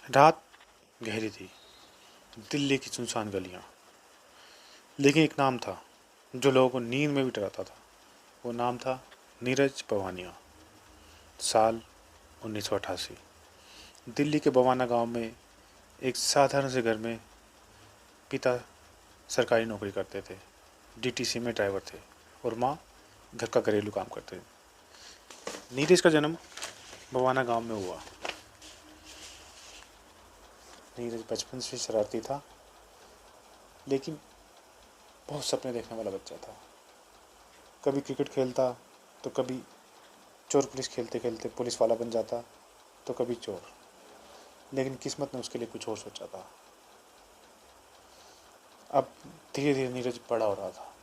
रात गहरी थी। दिल्ली की सुनसान गलियां, लेकिन एक नाम था जो लोगों को नींद में भी डराता था। वो नाम था नीरज पवानिया। साल 1988। दिल्ली के बवाना गांव में एक साधारण से घर में पिता सरकारी नौकरी करते थे, डीटीसी में ड्राइवर थे, और माँ घर का घरेलू काम करते थे। नीरज का जन्म बवाना गांव में हुआ। नीरज बचपन से शरारती था, लेकिन बहुत सपने देखने वाला बच्चा था। कभी क्रिकेट खेलता तो कभी चोर पुलिस खेलते खेलते पुलिस वाला बन जाता, तो कभी चोर। लेकिन किस्मत ने उसके लिए कुछ और सोचा था। अब धीरे धीरे नीरज बड़ा हो रहा था।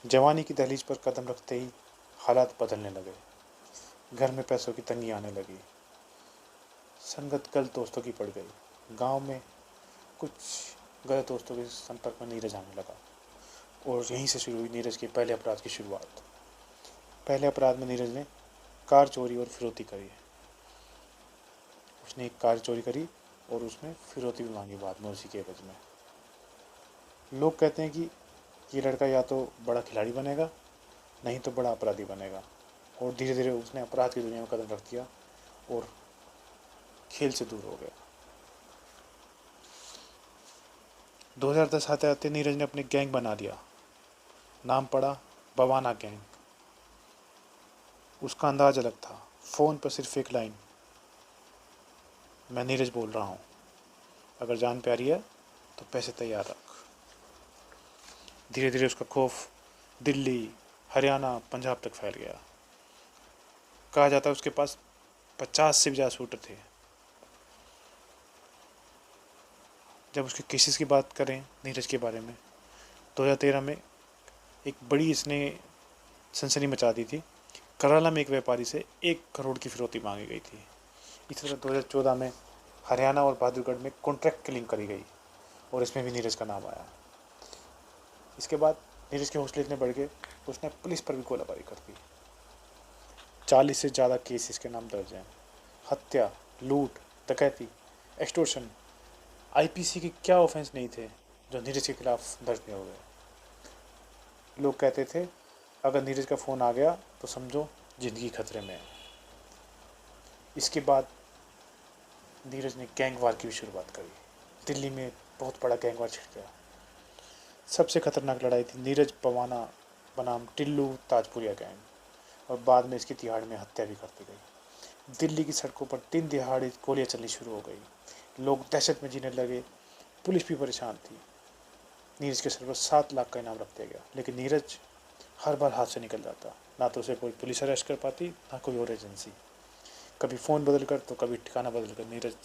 जवानी की दहलीज पर कदम रखते ही हालात बदलने लगे। घर में पैसों की तंगी आने लगी। संगत गलत दोस्तों की पड़ गई। गांव में कुछ गलत दोस्तों के संपर्क में नीरज आने लगा, और यहीं से शुरू हुई नीरज के पहले अपराध की शुरुआत। पहले अपराध में नीरज ने कार चोरी और फिरौती करी। उसने एक कार चोरी करी और उसमें फिरौती भी मांगी बाद में उसी के एवज में। लोग कहते हैं कि ये लड़का या तो बड़ा खिलाड़ी बनेगा, नहीं तो बड़ा अपराधी बनेगा। और धीरे धीरे उसने अपराध की दुनिया में कदम रख दिया और खेल से दूर हो गया। 2010 आते आते नीरज ने अपने गैंग बना लिया। नाम पड़ा बवाना गैंग। उसका अंदाज अलग था। फ़ोन पर सिर्फ एक लाइन, मैं नीरज बोल रहा हूँ, अगर जान प्यारी है तो पैसे तैयार रख। धीरे धीरे उसका खौफ दिल्ली, हरियाणा, पंजाब तक फैल गया। कहा जाता है उसके पास 50 से भी ज़्यादा शूटर थे। जब उसके केसेस की बात करें नीरज के बारे में, 2013 में एक बड़ी इसने सनसनी मचा दी थी। कराला में एक व्यापारी से 1 करोड़ की फिरौती मांगी गई थी। इसी तरह 2014 में हरियाणा और बहादुरगढ़ में कॉन्ट्रैक्ट किलिंग करी गई, और इसमें भी नीरज का नाम आया। इसके बाद नीरज के हौसले इतने बढ़ गए, उसने पुलिस पर भी गोलाबारी कर दी। 40 से ज़्यादा केस इसके नाम दर्ज हैं। हत्या, लूट, डकैती, एक्सटोर्शन, आईपीसी के क्या ऑफेंस नहीं थे जो नीरज के खिलाफ दर्ज नहीं हो गए। लोग कहते थे अगर नीरज का फ़ोन आ गया तो समझो ज़िंदगी खतरे में है। इसके बाद नीरज ने गैंगवार की भी शुरुआत करी। दिल्ली में बहुत बड़ा गैंगवार छिड़ गया। सबसे खतरनाक लड़ाई थी नीरज पवाना बनाम टिल्लू ताजपुरिया गैंग, और बाद में इसकी तिहाड़ में हत्या भी कर दी गई। दिल्ली की सड़कों पर दिन दिहाड़े गोलियां चलनी शुरू हो गई। लोग दहशत में जीने लगे। पुलिस भी परेशान थी। नीरज के सर पर 7 लाख का इनाम रख दिया गया, लेकिन नीरज हर बार हाथ से निकल जाता। ना तो उसे कोई पुलिस अरेस्ट कर पाती, ना कोई और एजेंसी। कभी फ़ोन बदल कर तो कभी ठिकाना बदल कर नीरज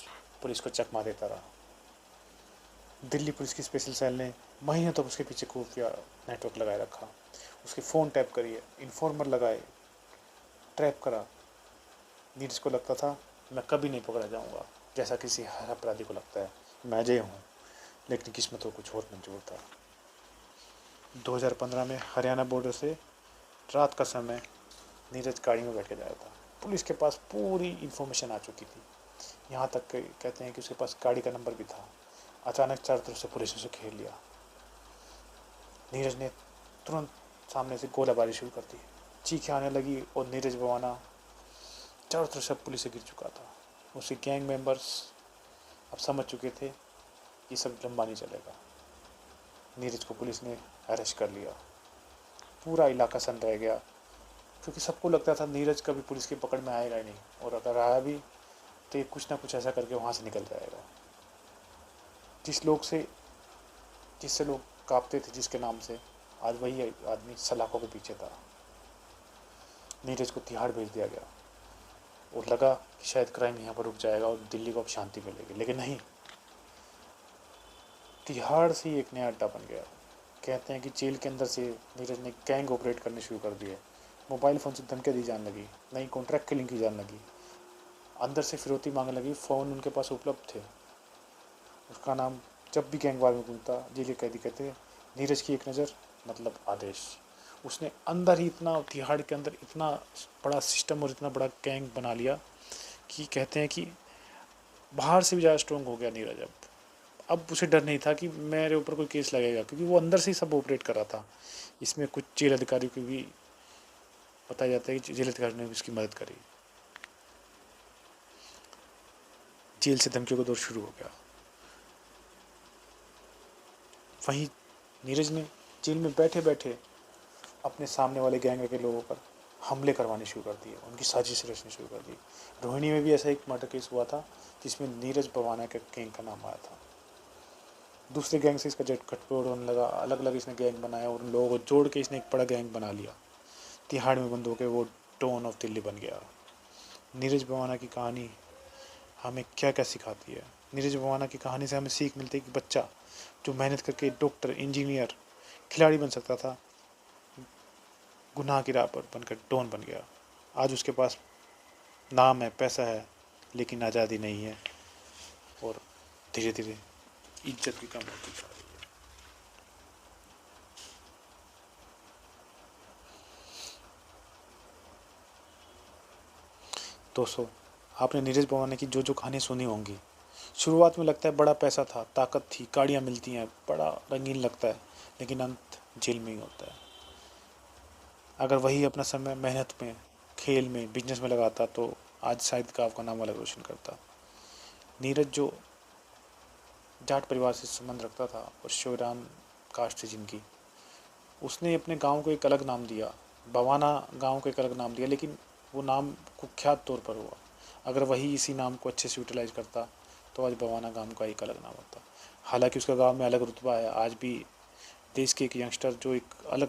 पुलिस को चकमा देता रहा। दिल्ली पुलिस की स्पेशल सेल ने महीनों तक उसके पीछे खुफिया नेटवर्क लगाए रखा। उसके फ़ोन टैप करिए, इन्फॉर्मर लगाए, ट्रैप करा। नीरज को लगता था मैं कभी नहीं पकड़ा जाऊंगा, जैसा किसी हर अपराधी को लगता है मैं अजय हूँ। लेकिन किस्मत को कुछ और मंजूर था। 2015 में हरियाणा बॉर्डर से रात का समय नीरज गाड़ी में बैठ के जा रहा था। पुलिस के पास पूरी इन्फॉर्मेशन आ चुकी थी। यहाँ तक कहते हैं कि उसके पास गाड़ी का नंबर भी था। अचानक चारों तरफ से पुलिस ने उसे घेर लिया। नीरज ने तुरंत सामने से गोलाबारी शुरू कर दी। चीखें आने लगी और नीरज बवाना चारों तरफ से पुलिस से गिर चुका था। उसके गैंग मेंबर्स अब समझ चुके थे ये सब लंबा नहीं चलेगा। नीरज को पुलिस ने अरेस्ट कर लिया। पूरा इलाका सन रह गया, क्योंकि सबको लगता था नीरज कभी पुलिस की पकड़ में आएगा ही नहीं, और अगर आया भी तो ये कुछ ना कुछ ऐसा करके वहाँ से निकल जाएगा। जिससे लोग कांपते थे जिसके नाम से, आज वही आदमी सलाखों के पीछे था। नीरज को तिहाड़ भेज दिया गया और लगा कि शायद क्राइम यहाँ पर रुक जाएगा और दिल्ली को अब शांति मिलेगी, लेकिन नहीं। तिहाड़ से ही एक नया अड्डा बन गया। कहते हैं कि जेल के अंदर से नीरज ने गैंग ऑपरेट करने शुरू कर दिए। मोबाइल फ़ोन से धमकियाँ दी जाने लगी, नई कॉन्ट्रैक्ट किलिंग की जाने लगी, अंदर से फिरौती मांगने लगी। फ़ोन उनके पास उपलब्ध थे। उसका नाम जब भी गैंगवार में गूंजता जेल के कैदी कहते नीरज की एक नज़र मतलब आदेश। उसने अंदर ही इतना तिहाड़ के अंदर इतना बड़ा सिस्टम और इतना बड़ा गैंग बना लिया कि कहते हैं कि बाहर से भी ज़्यादा स्ट्रॉन्ग हो गया नीरज। अब उसे डर नहीं था कि मेरे ऊपर कोई केस लगेगा, क्योंकि वो अंदर से ही सब ऑपरेट कर रहा था। इसमें कुछ जेल अधिकारी को भी बताया जाता है कि जेल अधिकारी ने भी उसकी मदद करी। जेल से धमकियों का दौर शुरू हो गया। वहीं नीरज ने जेल में बैठे बैठे अपने सामने वाले गैंग के लोगों पर हमले करवाने शुरू कर दिए, उनकी साजिश रचनी शुरू कर दी। रोहिणी में भी ऐसा एक मर्डर केस हुआ था जिसमें नीरज भवाना के गैंग का नाम आया था। दूसरे गैंग से इसका गठजोड़ होने लगा, अलग अलग इसने गैंग बनाया और उन लोगों को जोड़ के इसने एक बड़ा गैंग बना लिया। तिहाड़ में बंद होकर वो डॉन ऑफ दिल्ली बन गया। नीरज भवाना की कहानी हमें क्या क्या सिखाती है? नीरज भवाना की कहानी से हमें सीख मिलती है कि बच्चा जो मेहनत करके डॉक्टर, इंजीनियर, खिलाड़ी बन सकता था, गुनाह की राह पर बनकर डॉन बन गया। आज उसके पास नाम है, पैसा है, लेकिन आज़ादी नहीं है और धीरे धीरे इज्जत भी कम होती जा रही है। दोस्तों, आपने नीरज भवाना की जो जो कहानी सुनी होंगी, शुरुआत में लगता है बड़ा पैसा था, ताकत थी, गाड़ियाँ मिलती हैं, बड़ा रंगीन लगता है, लेकिन अंत जेल में ही होता है। अगर वही अपना समय मेहनत में, खेल में, बिजनेस में लगाता तो आज शायद गाँव का नाम अलग रोशन करता। नीरज जो जाट परिवार से संबंध रखता था और शिवराम कास्ट थी जिनकी, उसने अपने गांव को एक अलग नाम दिया, भवाना गांव को एक अलग नाम दिया, लेकिन वो नाम कुख्यात तौर पर हुआ। अगर वही इसी नाम को अच्छे से यूटिलाइज करता तो आज भवाना गांव का एक अलग नाम होता। हालांकि उसका गांव में अलग रुतबा है, आज भी देश के एक यंगस्टर जो एक अलग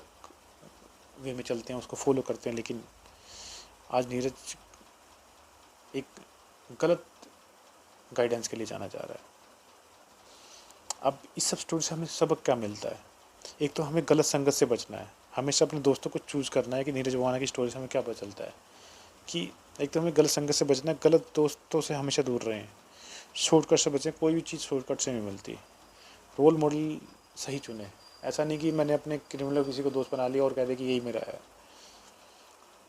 वे में चलते हैं उसको फॉलो करते हैं, लेकिन आज नीरज एक गलत गाइडेंस के लिए जाना जा रहा है। अब इस सब स्टोरी से हमें सबक क्या मिलता है? एक तो हमें गलत संगत से बचना है, हमेशा अपने दोस्तों को चूज़ करना है। कि नीरज भवाना की स्टोरी से हमें क्या पता चलता है कि एक तो हमें गलत संगत से बचना है, गलत दोस्तों से हमेशा दूर रहें, शॉर्टकट से बचें। कोई भी चीज़ शॉर्टकट से नहीं मिलती। रोल मॉडल सही चुने। ऐसा नहीं कि मैंने अपने क्रिमिनल किसी को दोस्त बना लिया और कह दे कि यही मेरा है।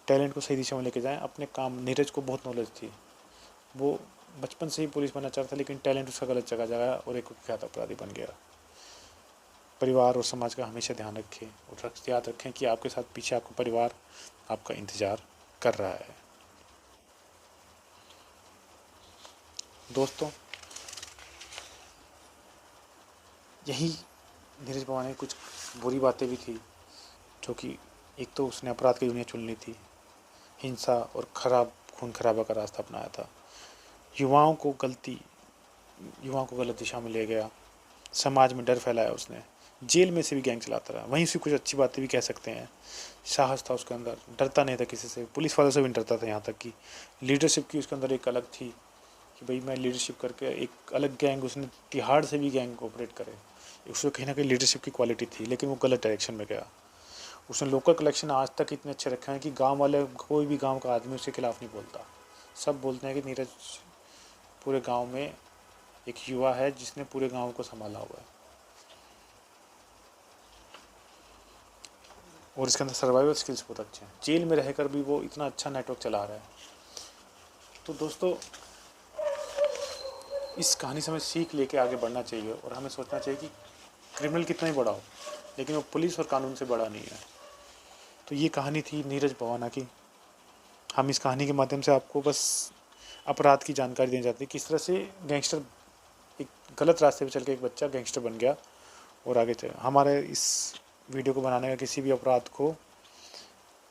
टैलेंट को सही दिशा में लेके जाएं अपने काम। नीरज को बहुत नॉलेज थी, वो बचपन से ही पुलिस बनना चाहता था, लेकिन टैलेंट उसका गलत जगह जगह और एक कुख्यात अपराधी बन गया। परिवार और समाज का हमेशा ध्यान रखें और याद रखें कि आपके साथ पीछे आपका परिवार आपका इंतज़ार कर रहा है। दोस्तों, यही नीरज भवाना की कुछ बुरी बातें भी थी, जो कि एक तो उसने अपराध की दुनिया चुन ली थी, हिंसा और खराब खून खराबा का रास्ता अपनाया था, युवाओं को गलत दिशा में ले गया, समाज में डर फैलाया उसने, जेल में से भी गैंग चलाता रहा। वहीं से कुछ अच्छी बातें भी कह सकते हैं। साहस था उसके अंदर, डरता नहीं था किसी से, पुलिस वालों से भी नहीं डरता था। यहाँ तक कि लीडरशिप की उसके अंदर एक अलग थी कि भाई मैं लीडरशिप करके एक अलग गैंग, उसने तिहाड़ से भी गैंग ऑपरेट करे। उसमें कहीं ना कहीं लीडरशिप की क्वालिटी थी, लेकिन वो गलत डायरेक्शन में गया। उसने लोकल कलेक्शन आज तक इतने अच्छे रखे हैं कि गाँव वाले, कोई भी गाँव का आदमी उसके खिलाफ़ नहीं बोलता। सब बोलते हैं कि नीरज पूरे गाँव में एक युवा है जिसने पूरे गाँव को संभाला हुआ है, और इसके अंदर सर्वाइवल स्किल्स बहुत अच्छे हैं। जेल में रहकर भी वो इतना अच्छा नेटवर्क चला रहा है। तो दोस्तों, इस कहानी से हमें सीख लेके आगे बढ़ना चाहिए और हमें सोचना चाहिए कि क्रिमिनल कितना ही बड़ा हो, लेकिन वो पुलिस और कानून से बड़ा नहीं है। तो ये कहानी थी नीरज भवाना की। हम इस कहानी के माध्यम से आपको बस अपराध की जानकारी देना चाहते हैं, किस तरह से गैंगस्टर, एक गलत रास्ते पे चल के एक बच्चा गैंगस्टर बन गया और आगे चले। हमारे इस वीडियो को बनाने का किसी भी अपराध को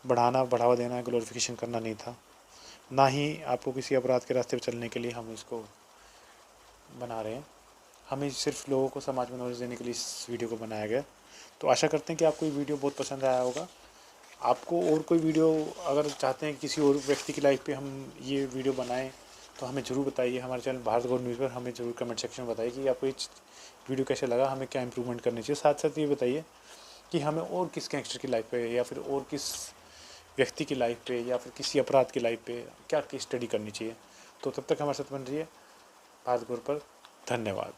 बढ़ावा देना, ग्लोरिफिकेशन करना नहीं था, ना ही आपको किसी अपराध के रास्ते पर चलने के लिए हम इसको बना रहे हैं। हमें सिर्फ लोगों को समाज में नॉलेज देने के लिए इस वीडियो को बनाया गया। तो आशा करते हैं कि आपको ये वीडियो बहुत पसंद आया होगा। आपको और कोई वीडियो अगर चाहते हैं किसी और व्यक्ति की लाइफ पे हम ये वीडियो बनाएं तो हमें ज़रूर बताइए। हमारे चैनल भारत गौर न्यूज़ पर हमें ज़रूर कमेंट सेक्शन में बताइए कि आपको ये वीडियो कैसे लगा, हमें क्या इंप्रूवमेंट करनी चाहिए। साथ साथ ये बताइए कि हमें और किस गैंगस्टर की लाइफ पे या फिर और किस व्यक्ति की लाइफ पे या फिर किसी अपराध की लाइफ पे क्या केस स्टडी करनी चाहिए। तो तब तक हमारे साथ बन रही है भारत गौर पर। धन्यवाद।